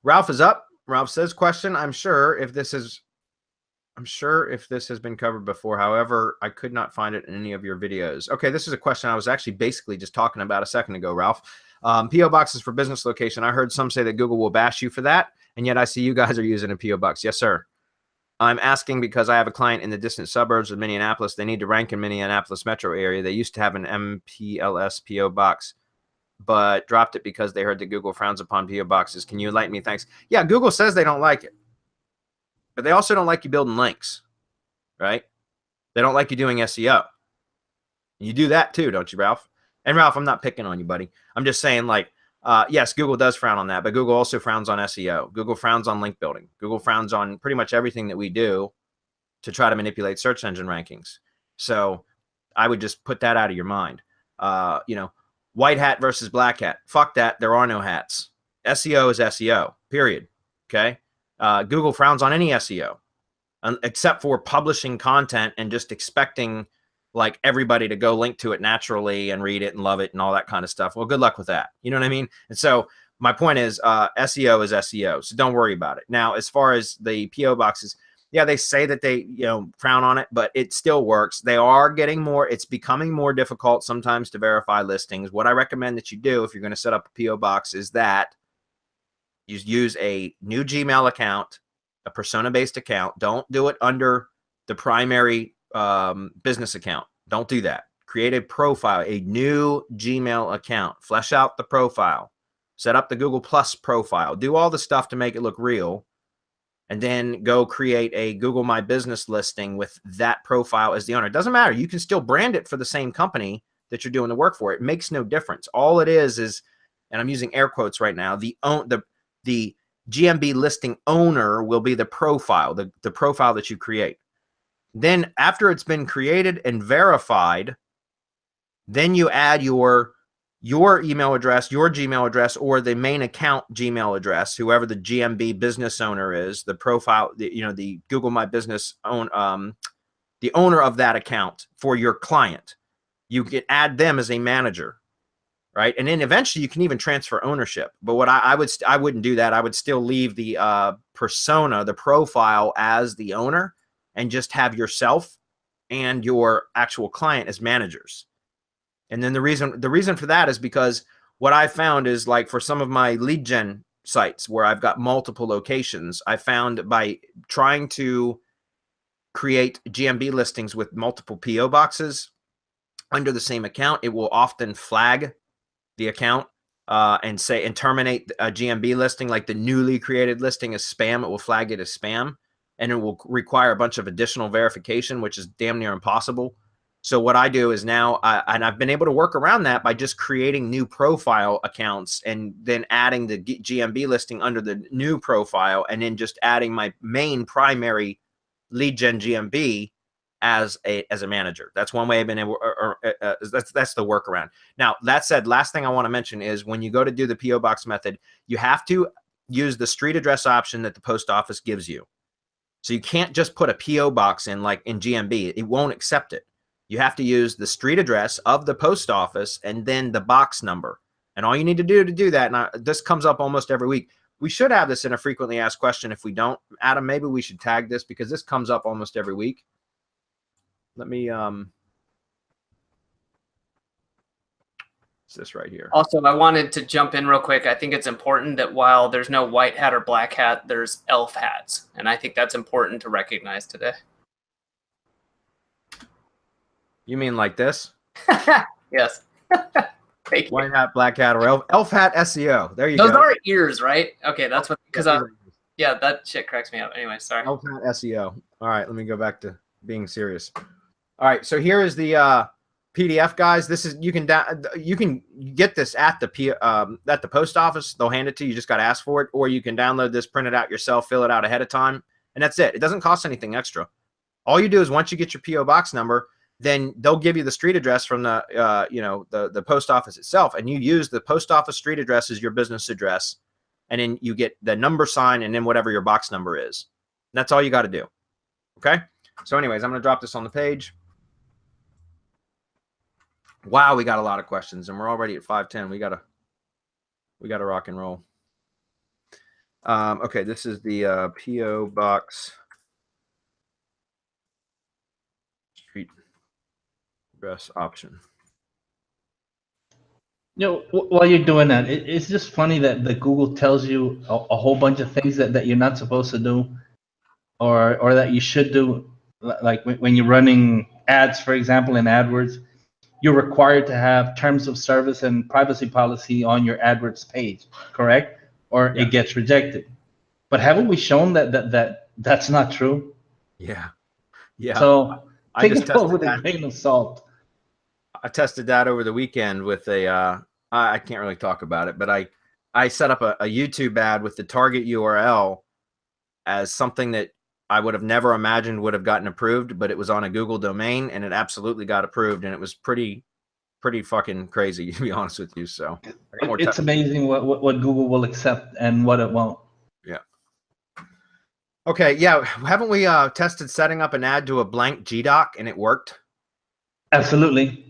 Ralph is up. Ralph says, question, I'm sure if this has been covered before. However, I could not find it in any of your videos. Okay, this is a question I was actually basically just talking about a second ago, Ralph. PO boxes for business location. I heard some say that Google will bash you for that, and yet I see you guys are using a PO box. Yes, sir. I'm asking because I have a client in the distant suburbs of Minneapolis. They need to rank in Minneapolis metro area. They used to have an MPLS PO box, but dropped it because they heard that Google frowns upon PO boxes. Can you enlighten me? Thanks. Yeah, Google says they don't like it, but they also don't like you building links, right? They don't like you doing SEO. You do that too, don't you, Ralph? And Ralph, I'm not picking on you, buddy. I'm just saying, like, yes, Google does frown on that, but Google also frowns on SEO. Google frowns on link building. Google frowns on pretty much everything that we do to try to manipulate search engine rankings. So I would just put that out of your mind. You know, white hat versus black hat. Fuck that. There are no hats. SEO is SEO, period. Okay. Google frowns on any SEO except for publishing content and just expecting like everybody to go link to it naturally and read it and love it and all that kind of stuff. Well, good luck with that. You know what I mean? And so my point is SEO is SEO. So don't worry about it. Now, as far as the PO boxes, yeah, they say that they, frown on it, but it still works. They are getting more. It's becoming more difficult sometimes to verify listings. What I recommend that you do if you're going to set up a PO box is that you use a new Gmail account, a persona-based account. Don't do it under the primary business account. Don't do that. Create a profile, a new Gmail account. Flesh out the profile. Set up the Google Plus profile. Do all the stuff to make it look real. And then go create a Google My Business listing with that profile as the owner. It doesn't matter. You can still brand it for the same company that you're doing the work for. It makes no difference. All it is, and I'm using air quotes right now, the GMB listing owner will be the profile, the profile that you create. Then after it's been created and verified, then you add your email address, your Gmail address, or the main account Gmail address, whoever the GMB business owner is, the profile, the Google My Business the owner of that account for your client. You can add them as a manager, right? And then eventually you can even transfer ownership. But what I wouldn't do that. I would still leave the persona, the profile as the owner, and just have yourself and your actual client as managers. And then the reason for that is because what I found is, like, for some of my lead gen sites where I've got multiple locations, I found by trying to create GMB listings with multiple PO boxes under the same account, it will often flag the account and terminate a GMB listing, like the newly created listing as spam. It will flag it as spam, and it will require a bunch of additional verification, which is damn near impossible. So what I do is now, and I've been able to work around that by just creating new profile accounts and then adding the GMB listing under the new profile, and then just adding my main primary lead gen GMB as a manager. That's one way I've been able, that's the workaround. Now, that said, last thing I want to mention is when you go to do the PO box method, you have to use the street address option that the post office gives you. So you can't just put a PO box in, like in GMB. It won't accept it. You have to use the street address of the post office and then the box number. And all you need to do that, and this comes up almost every week. We should have this in a frequently asked question. If we don't, Adam, maybe we should tag this because this comes up almost every week. Let me, it's this right here. Also, I wanted to jump in real quick. I think it's important that while there's no white hat or black hat, there's elf hats. And I think that's important to recognize today. You mean like this? Yes. Thank you. White hat, black hat, or elf hat SEO. There you go. Those are ears, right? Okay, that's what, because yeah, that shit cracks me up. Anyway, sorry. Elf hat SEO. All right, let me go back to being serious. All right, so here is the PDF, guys. This is, you can get this at the post office. They'll hand it to you. You just got to ask for it, or you can download this, print it out yourself, fill it out ahead of time, and that's it. It doesn't cost anything extra. All you do is once you get your PO box number, then they'll give you the street address from the the post office itself, and you use the post office street address as your business address, and then you get the number sign and then whatever your box number is. And that's all you got to do. Okay. So, anyways, I'm going to drop this on the page. Wow, we got a lot of questions, and we're already at 5:10. We gotta rock and roll. Okay, this is the PO box street address option. You know, while you're doing that, it's just funny that Google tells you a whole bunch of things that you're not supposed to do, or that you should do. Like when you're running ads, for example, in AdWords, you're required to have terms of service and privacy policy on your AdWords page, correct? Or Yeah. it gets rejected. But haven't we shown that's not true? Yeah. Yeah. So I take just it all tested with a that. grain of salt. I tested that over the weekend with a I can't really talk about it, but I set up a YouTube ad with the target URL as something that I would have never imagined would have gotten approved, but it was on a Google domain and it absolutely got approved, and it was pretty fucking crazy, to be honest with you. So I got more It's amazing what Google will accept and what it won't. Yeah. Okay, yeah, haven't we tested setting up an ad to a blank GDoc and it worked? Absolutely.